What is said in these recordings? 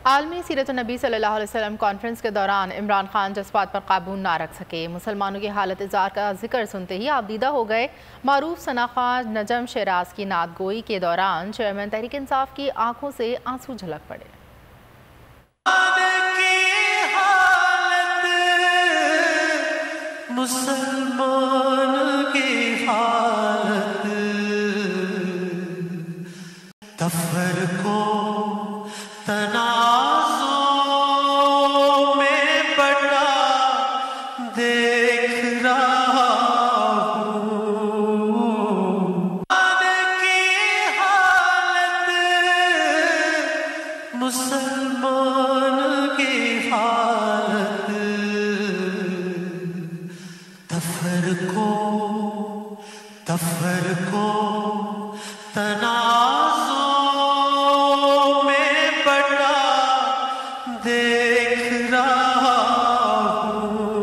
आलमी सीरत नबी सल्लल्लाहु अलैहि वसल्लम कॉन्फ्रेंस के दौरान इमरान खान जज्बात पर काबू ना रख सके। मुसलमानों की हालत इज़ार का जिक्र सुनते ही आबदीदा हो गए। मारूफ सनाखा नजम शराज की नादगोई के दौरान चेयरमैन तहरीक इंसाफ की आंखों से आंसू झलक पड़े। मुसलमान की हालत तफरको तनाज़ो में बड़ा देख रहा हूँ की हालत मुसलमान की हालत तफरको तनाज़ो में बड़ा देख रहा हूँ।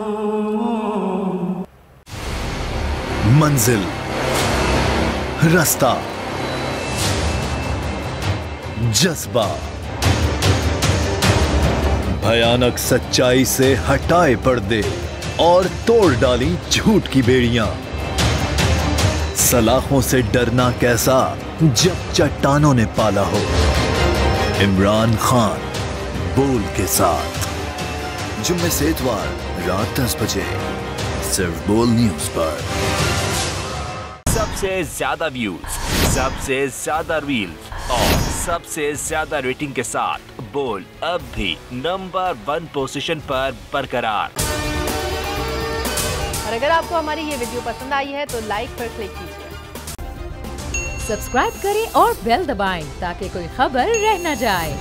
मंजिल, रास्ता, जज्बा, भयानक सच्चाई से हटाए पर्दे और तोड़ डाली झूठ की बेड़ियां। सलाखों से डरना कैसा जब चट्टानों ने पाला हो। इमरान खान बोल के साथ जुम्मे से इतवार रात 10 बजे सिर्फ बोल न्यूज पर। सबसे ज्यादा व्यूज, सबसे ज्यादा रील्स और सबसे ज्यादा रेटिंग के साथ बोल अब भी नंबर 1 पोजीशन पर बरकरार। और अगर आपको हमारी ये वीडियो पसंद आई है तो लाइक पर क्लिक कीजिए, सब्सक्राइब करें और बेल दबाएं ताकि कोई खबर रह न जाए।